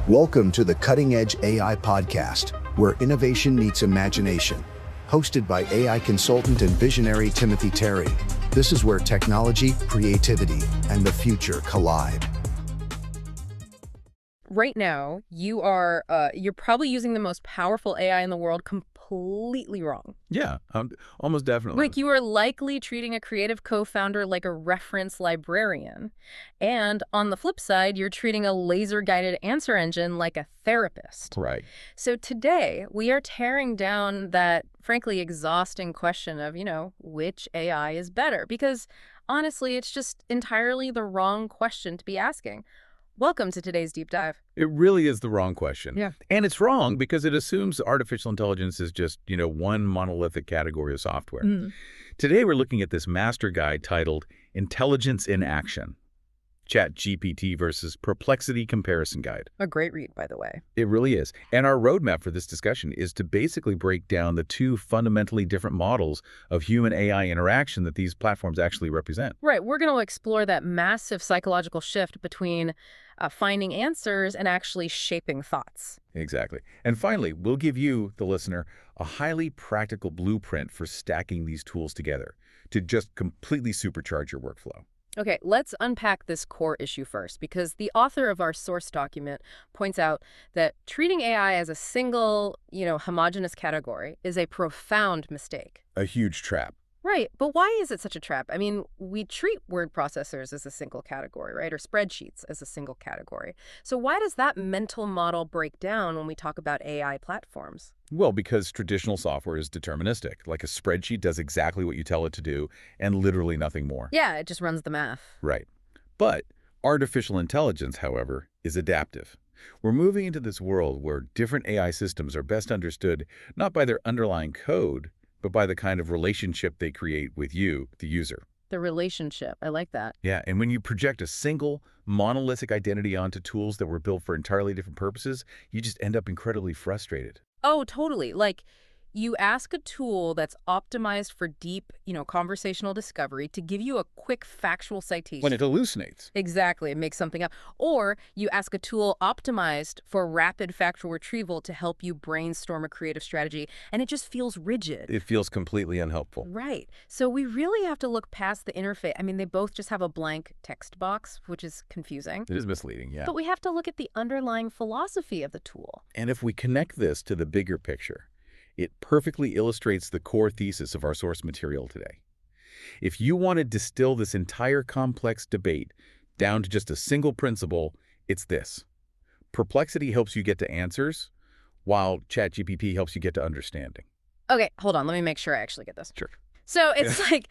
Welcome to the Cutting Edge AI podcast, where innovation meets imagination. Hosted by AI consultant and visionary Timothy Terry, this is where technology, creativity, and the future collide. Right now, you're probably using the most powerful AI in the world completely wrong. Yeah, almost definitely. Like, you are likely treating a creative co-founder like a reference librarian. And on the flip side, you're treating a laser-guided answer engine like a therapist. Right. So today, we are tearing down that, frankly, exhausting question of, which AI is better? Because, honestly, it's just entirely the wrong question to be asking. Welcome to today's deep dive. It really is the wrong question. Yeah. And it's wrong because it assumes artificial intelligence is just, one monolithic category of software. Today, we're looking at this master guide titled Intelligence in Action, ChatGPT versus Perplexity Comparison Guide. A great read, by the way. It really is. And our roadmap for this discussion is to basically break down the two fundamentally different models of human-AI interaction that these platforms actually represent. Right. We're going to explore that massive psychological shift between finding answers and actually shaping thoughts. Exactly. And finally, we'll give you, the listener, a highly practical blueprint for stacking these tools together to just completely supercharge your workflow. Okay, let's unpack this core issue first, because the author of our source document points out that treating AI as a single, homogeneous category is a profound mistake. A huge trap. Right, but why is it such a trap? I mean, we treat word processors as a single category, right? Or spreadsheets as a single category. So why does that mental model break down when we talk about AI platforms? Well, because traditional software is deterministic. Like a spreadsheet does exactly what you tell it to do and literally nothing more. Yeah, it just runs the math. Right. But artificial intelligence, however, is adaptive. We're moving into this world where different AI systems are best understood not by their underlying code, but by the kind of relationship they create with you, the user. The relationship. I like that. Yeah, and when you project a single monolithic identity onto tools that were built for entirely different purposes, you just end up incredibly frustrated. Oh, totally. Like, you ask a tool that's optimized for deep, conversational discovery to give you a quick factual citation. When it hallucinates. Exactly. It makes something up. Or you ask a tool optimized for rapid factual retrieval to help you brainstorm a creative strategy, and it just feels rigid. It feels completely unhelpful. Right. So we really have to look past the interface. I mean, they both just have a blank text box, which is confusing. It is misleading, yeah. But we have to look at the underlying philosophy of the tool. And if we connect this to the bigger picture, it perfectly illustrates the core thesis of our source material today. If you want to distill this entire complex debate down to just a single principle, it's this. Perplexity helps you get to answers, while ChatGPT helps you get to understanding. Okay, hold on. Let me make sure I actually get this. Sure. So it's like,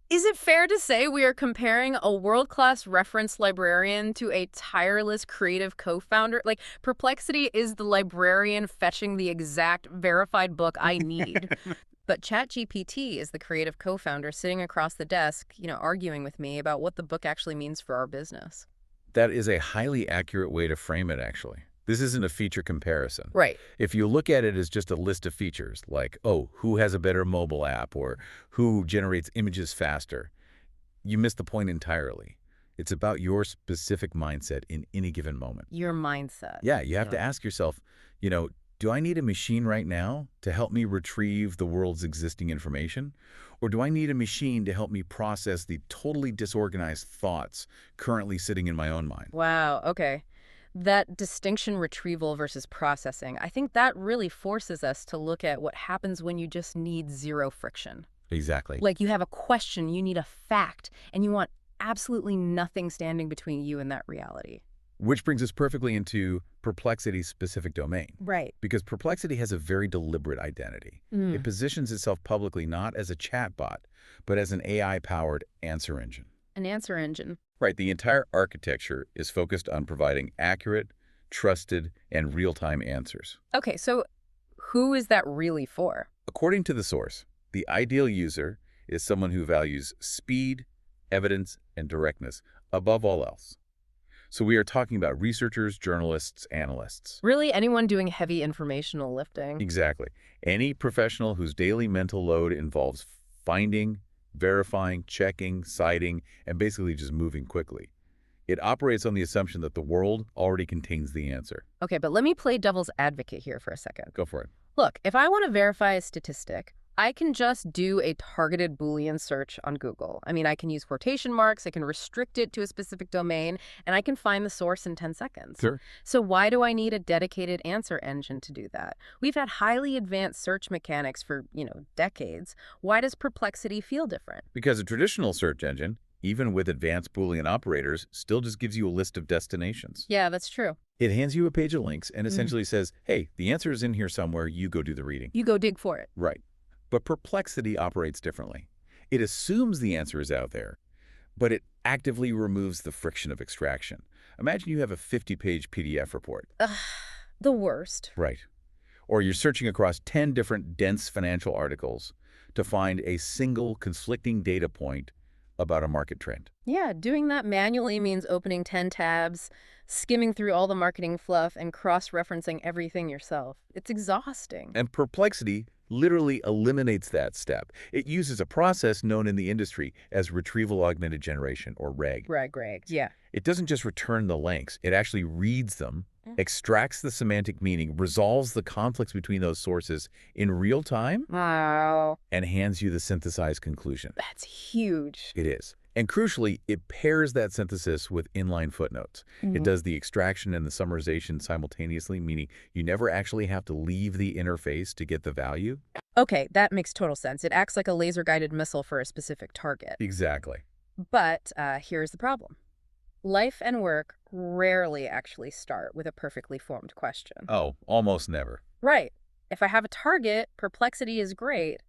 is it fair to say we are comparing a world-class reference librarian to a tireless creative co-founder? Like, Perplexity is the librarian fetching the exact verified book I need. But ChatGPT is the creative co-founder sitting across the desk, arguing with me about what the book actually means for our business. That is a highly accurate way to frame it, actually. This isn't a feature comparison. Right. If you look at it as just a list of features, like, who has a better mobile app or who generates images faster, you miss the point entirely. It's about your specific mindset in any given moment. Your mindset. Yeah, you have to ask yourself, do I need a machine right now to help me retrieve the world's existing information? Or do I need a machine to help me process the totally disorganized thoughts currently sitting in my own mind? Wow, okay. That distinction, retrieval versus processing, I think that really forces us to look at what happens when you just need zero friction. Exactly. Like, you have a question, you need a fact, and you want absolutely nothing standing between you and that reality. Which brings us perfectly into Perplexity's specific domain. Right. Because Perplexity has a very deliberate identity. It positions itself publicly not as a chatbot, but as an AI-powered answer engine. An answer engine. Right. The entire architecture is focused on providing accurate, trusted, and real-time answers. Okay, so who is that really for? According to the source, the ideal user is someone who values speed, evidence, and directness above all else. So we are talking about researchers, journalists, analysts. Really, anyone doing heavy informational lifting? Exactly. Any professional whose daily mental load involves finding, verifying, checking, citing, and basically just moving quickly. It operates on the assumption that the world already contains the answer. Okay, but let me play devil's advocate here for a second. Go for it. Look, if I want to verify a statistic, I can just do a targeted Boolean search on Google. I mean, I can use quotation marks, I can restrict it to a specific domain, and I can find the source in 10 seconds. Sure. So why do I need a dedicated answer engine to do that? We've had highly advanced search mechanics for, decades. Why does Perplexity feel different? Because a traditional search engine, even with advanced Boolean operators, still just gives you a list of destinations. Yeah, that's true. It hands you a page of links and essentially says, hey, the answer is in here somewhere, you go do the reading. You go dig for it. Right. But Perplexity operates differently. It assumes the answer is out there, but it actively removes the friction of extraction. Imagine you have a 50-page PDF report. Ugh, the worst. Right. Or you're searching across 10 different dense financial articles to find a single conflicting data point about a market trend. Yeah, doing that manually means opening 10 tabs, skimming through all the marketing fluff, and cross-referencing everything yourself. It's exhausting. And Perplexity literally eliminates that step. It uses a process known in the industry as retrieval augmented generation, or RAG. Reg, yeah. It doesn't just return the links, it actually reads them, extracts the semantic meaning, resolves the conflicts between those sources in real time, Wow. and hands you the synthesized conclusion. That's huge. It is. And crucially, it pairs that synthesis with inline footnotes. It does the extraction and the summarization simultaneously, meaning you never actually have to leave the interface to get the value. Okay, that makes total sense. It acts like a laser-guided missile for a specific target. Exactly. But here's the problem. Life and work rarely actually start with a perfectly formed question. Oh, almost never. Right. If I have a target, Perplexity is great.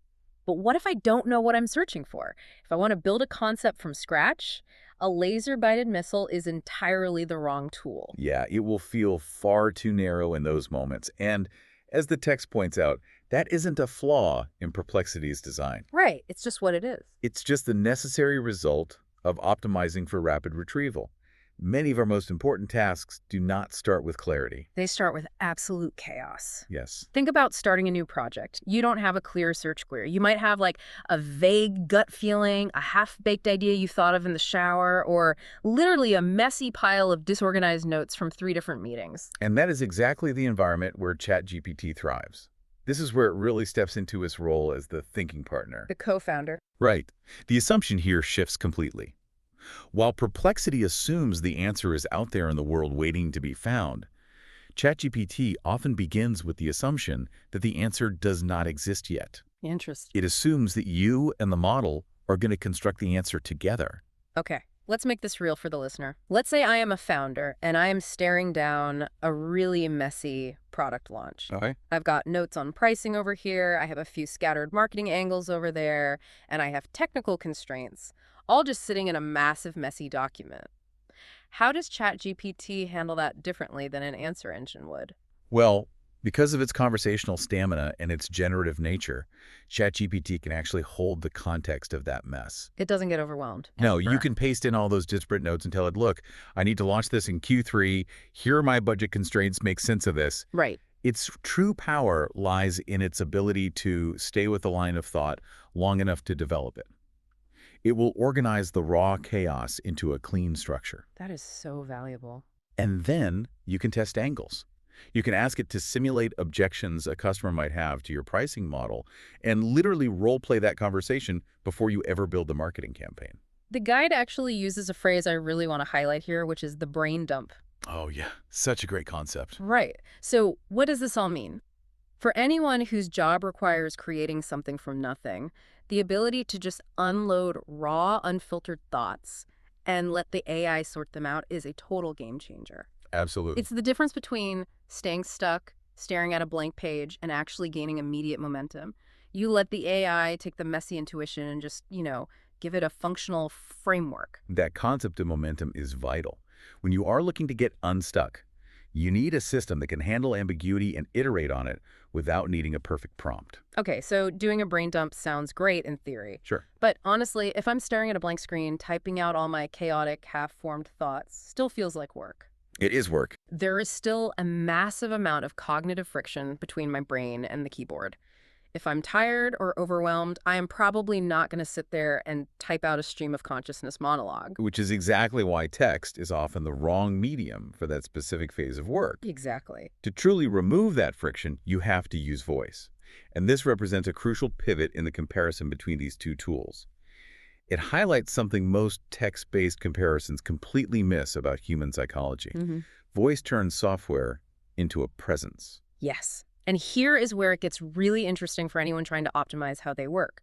But what if I don't know what I'm searching for? If I want to build a concept from scratch, a laser-guided missile is entirely the wrong tool. Yeah, it will feel far too narrow in those moments. And as the text points out, that isn't a flaw in Perplexity's design. Right. It's just what it is. It's just the necessary result of optimizing for rapid retrieval. Many of our most important tasks do not start with clarity. They start with absolute chaos. Yes. Think about starting a new project. You don't have a clear search query. You might have like a vague gut feeling, a half-baked idea you thought of in the shower, or literally a messy pile of disorganized notes from 3 different meetings. And that is exactly the environment where ChatGPT thrives. This is where it really steps into its role as the thinking partner. The co-founder. Right. The assumption here shifts completely. While Perplexity assumes the answer is out there in the world waiting to be found, ChatGPT often begins with the assumption that the answer does not exist yet. Interesting. It assumes that you and the model are going to construct the answer together. Okay, let's make this real for the listener. Let's say I am a founder and I am staring down a really messy product launch. Okay. I've got notes on pricing over here, I have a few scattered marketing angles over there, and I have technical constraints, all just sitting in a massive, messy document. How does ChatGPT handle that differently than an answer engine would? Well, because of its conversational stamina and its generative nature, ChatGPT can actually hold the context of that mess. It doesn't get overwhelmed. No, you can paste in all those disparate notes and tell it, look, I need to launch this in Q3. Here are my budget constraints. Make sense of this. Right. Its true power lies in its ability to stay with the line of thought long enough to develop it. It will organize the raw chaos into a clean structure. That is so valuable. And then you can test angles. You can ask it to simulate objections a customer might have to your pricing model and literally role-play that conversation before you ever build the marketing campaign. The guide actually uses a phrase I really want to highlight here, which is the brain dump. Oh yeah, such a great concept. Right. So what does this all mean? For anyone whose job requires creating something from nothing, the ability to just unload raw, unfiltered thoughts and let the AI sort them out is a total game changer. Absolutely. It's the difference between staying stuck, staring at a blank page, and actually gaining immediate momentum. You let the AI take the messy intuition and just, give it a functional framework. That concept of momentum is vital. When you are looking to get unstuck, you need a system that can handle ambiguity and iterate on it without needing a perfect prompt. Okay, so doing a brain dump sounds great in theory. Sure. But honestly, if I'm staring at a blank screen, typing out all my chaotic, half-formed thoughts still feels like work. It is work. There is still a massive amount of cognitive friction between my brain and the keyboard. If I'm tired or overwhelmed, I am probably not going to sit there and type out a stream of consciousness monologue. Which is exactly why text is often the wrong medium for that specific phase of work. Exactly. To truly remove that friction, you have to use voice. And this represents a crucial pivot in the comparison between these two tools. It highlights something most text-based comparisons completely miss about human psychology. Voice turns software into a presence. Yes. And here is where it gets really interesting for anyone trying to optimize how they work.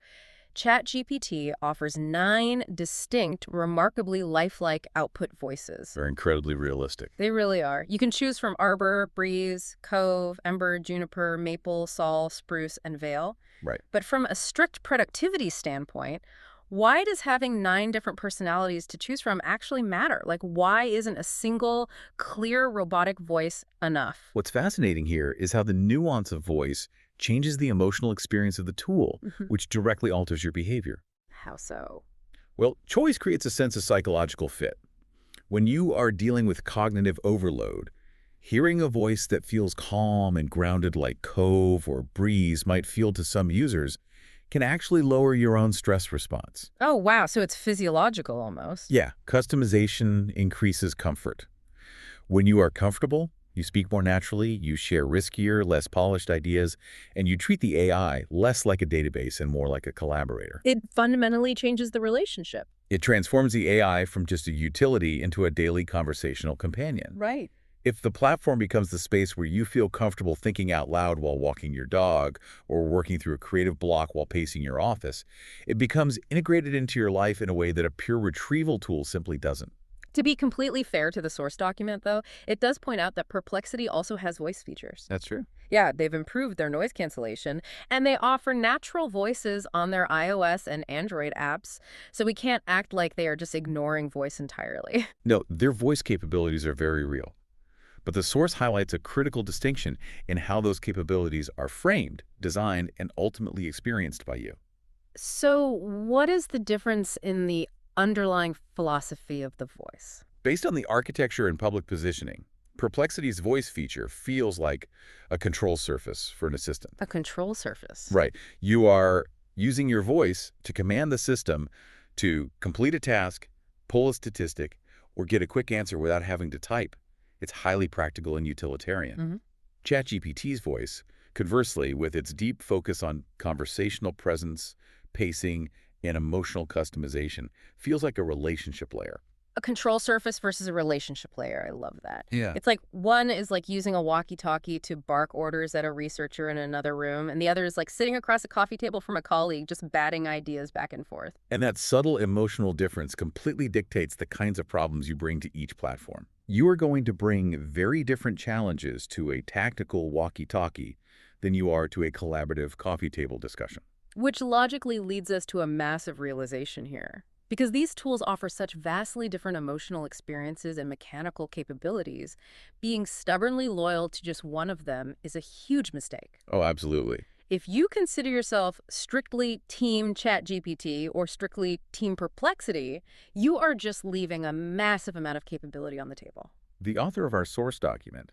ChatGPT offers 9 distinct, remarkably lifelike output voices. They're incredibly realistic. They really are. You can choose from arbor, breeze, cove, ember, juniper, maple, saul, spruce, and vale. Right. But from a strict productivity standpoint, why does having 9 different personalities to choose from actually matter? Like, why isn't a single, clear robotic voice enough? What's fascinating here is how the nuance of voice changes the emotional experience of the tool, which directly alters your behavior. How so? Well, choice creates a sense of psychological fit. When you are dealing with cognitive overload, hearing a voice that feels calm and grounded like cove or breeze might feel to some users can actually lower your own stress response. Oh, wow. So it's physiological almost. Yeah, customization increases comfort. When you are comfortable, you speak more naturally, you share riskier, less polished ideas, and you treat the AI less like a database and more like a collaborator. It fundamentally changes the relationship. It transforms the AI from just a utility into a daily conversational companion. Right. If the platform becomes the space where you feel comfortable thinking out loud while walking your dog or working through a creative block while pacing your office, it becomes integrated into your life in a way that a pure retrieval tool simply doesn't. To be completely fair to the source document, though, it does point out that Perplexity also has voice features. That's true. Yeah, they've improved their noise cancellation, and they offer natural voices on their iOS and Android apps, so we can't act like they are just ignoring voice entirely. No, their voice capabilities are very real. But the source highlights a critical distinction in how those capabilities are framed, designed, and ultimately experienced by you. So what is the difference in the underlying philosophy of the voice? Based on the architecture and public positioning, Perplexity's voice feature feels like a control surface for an assistant. A control surface. Right. You are using your voice to command the system to complete a task, pull a statistic, or get a quick answer without having to type. It's highly practical and utilitarian. ChatGPT's voice, conversely, with its deep focus on conversational presence, pacing, and emotional customization, feels like a relationship layer. A control surface versus a relationship layer. I love that. Yeah. It's like one is like using a walkie-talkie to bark orders at a researcher in another room, and the other is like sitting across a coffee table from a colleague, just batting ideas back and forth. And that subtle emotional difference completely dictates the kinds of problems you bring to each platform. You are going to bring very different challenges to a tactical walkie-talkie than you are to a collaborative coffee table discussion. Which logically leads us to a massive realization here. Because these tools offer such vastly different emotional experiences and mechanical capabilities, being stubbornly loyal to just one of them is a huge mistake. Oh, absolutely. If you consider yourself strictly Team ChatGPT or strictly Team Perplexity, you are just leaving a massive amount of capability on the table. The author of our source document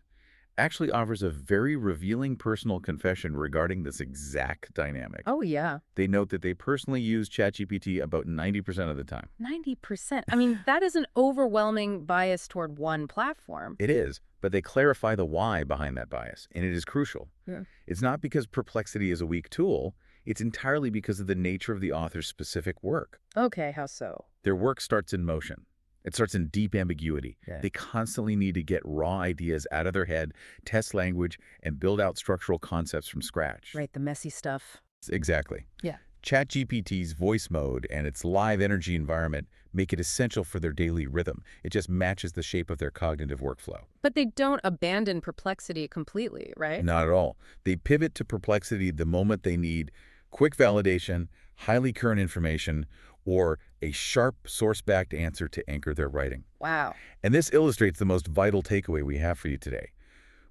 actually offers a very revealing personal confession regarding this exact dynamic. Oh, yeah. They note that they personally use ChatGPT about 90% of the time. 90%. I mean, that is an overwhelming bias toward one platform. It is, but they clarify the why behind that bias, and it is crucial. Yeah. It's not because Perplexity is a weak tool, it's entirely because of the nature of the author's specific work. Okay, how so? Their work starts in motion. It starts in deep ambiguity. Yeah. They constantly need to get raw ideas out of their head, test language, and build out structural concepts from scratch. Right, the messy stuff. Exactly. Yeah. ChatGPT's voice mode and its live energy environment make it essential for their daily rhythm. It just matches the shape of their cognitive workflow. But they don't abandon Perplexity completely, right? Not at all. They pivot to Perplexity the moment they need quick validation, highly current information, or a sharp source-backed answer to anchor their writing. Wow. And this illustrates the most vital takeaway we have for you today.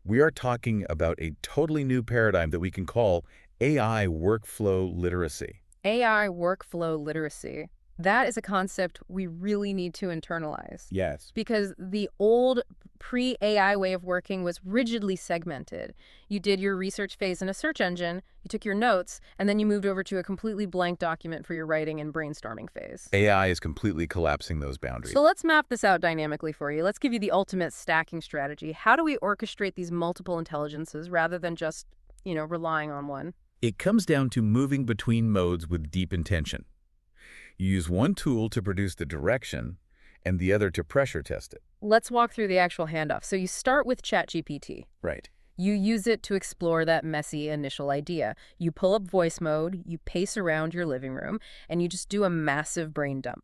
We are talking about a totally new paradigm that we can call AI workflow literacy. AI workflow literacy. That is a concept we really need to internalize. Yes. Because the old pre-AI way of working was rigidly segmented. You did your research phase in a search engine, you took your notes, and then you moved over to a completely blank document for your writing and brainstorming phase. AI is completely collapsing those boundaries. So let's map this out dynamically for you. Let's give you the ultimate stacking strategy. How do we orchestrate these multiple intelligences rather than just, relying on one? It comes down to moving between modes with deep intention. You use one tool to produce the direction and the other to pressure test it. Let's walk through the actual handoff. So you start with ChatGPT. Right. You use it to explore that messy initial idea. You pull up voice mode, you pace around your living room, and you just do a massive brain dump.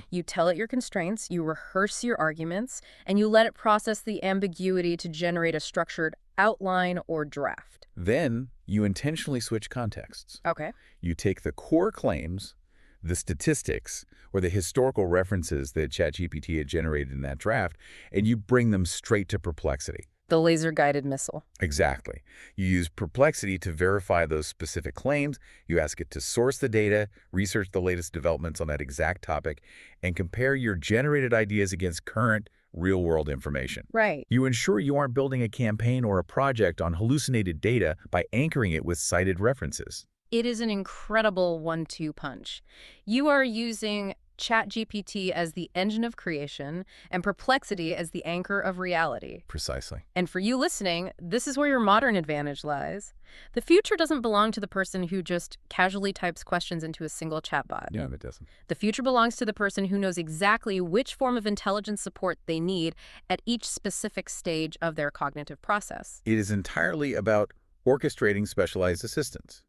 You tell it your constraints, you rehearse your arguments, and you let it process the ambiguity to generate a structured outline or draft. Then you intentionally switch contexts. Okay. You take the core claims, the statistics, or the historical references that ChatGPT had generated in that draft, and you bring them straight to Perplexity. The laser-guided missile. Exactly. You use Perplexity to verify those specific claims. You ask it to source the data, research the latest developments on that exact topic, and compare your generated ideas against current real-world information. Right. You ensure you aren't building a campaign or a project on hallucinated data by anchoring it with cited references. It is an incredible 1-2 punch. You are using ChatGPT as the engine of creation and Perplexity as the anchor of reality. Precisely. And for you listening, this is where your modern advantage lies. The future doesn't belong to the person who just casually types questions into a single chatbot. Yeah, that doesn't. The future belongs to the person who knows exactly which form of intelligence support they need at each specific stage of their cognitive process. It is entirely about orchestrating specialized assistants.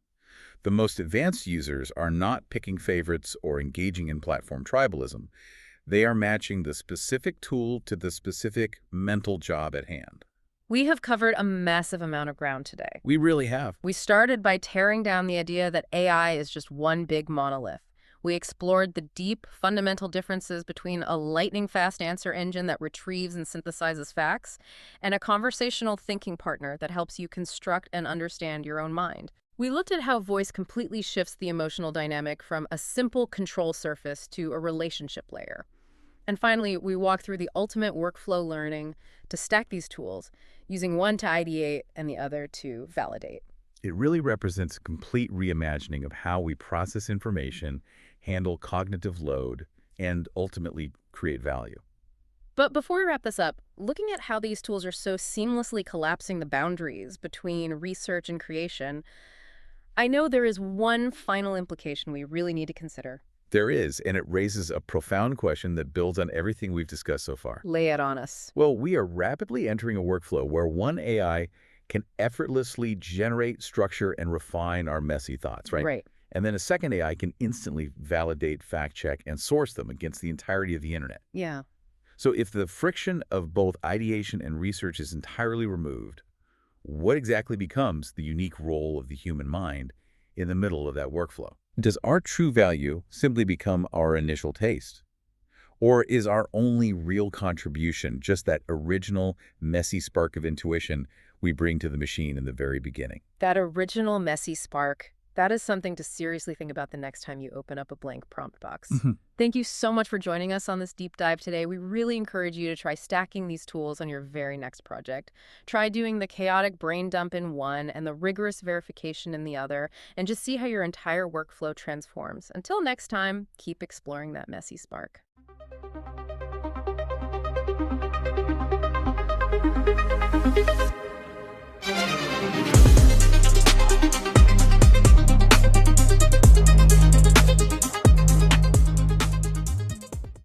The most advanced users are not picking favorites or engaging in platform tribalism. They are matching the specific tool to the specific mental job at hand. We have covered a massive amount of ground today. We really have. We started by tearing down the idea that AI is just one big monolith. We explored the deep, fundamental differences between a lightning-fast answer engine that retrieves and synthesizes facts and a conversational thinking partner that helps you construct and understand your own mind. We looked at how voice completely shifts the emotional dynamic from a simple control surface to a relationship layer. And finally, we walked through the ultimate workflow learning to stack these tools, using one to ideate and the other to validate. It really represents a complete reimagining of how we process information, handle cognitive load, and ultimately create value. But before we wrap this up, looking at how these tools are so seamlessly collapsing the boundaries between research and creation, I know there is one final implication we really need to consider. There is, and it raises a profound question that builds on everything we've discussed so far. Lay it on us. Well, we are rapidly entering a workflow where one AI can effortlessly generate, structure, and refine our messy thoughts, right? Right. And then a second AI can instantly validate, fact-check, and source them against the entirety of the internet. Yeah. So if the friction of both ideation and research is entirely removed, what exactly becomes the unique role of the human mind in the middle of that workflow? Does our true value simply become our initial taste? Or is our only real contribution just that original, messy spark of intuition we bring to the machine in the very beginning? That original messy spark, that is something to seriously think about the next time you open up a blank prompt box. Thank you so much for joining us on this deep dive today. We really encourage you to try stacking these tools on your very next project. Try doing the chaotic brain dump in one and the rigorous verification in the other, and just see how your entire workflow transforms. Until next time, keep exploring that messy spark.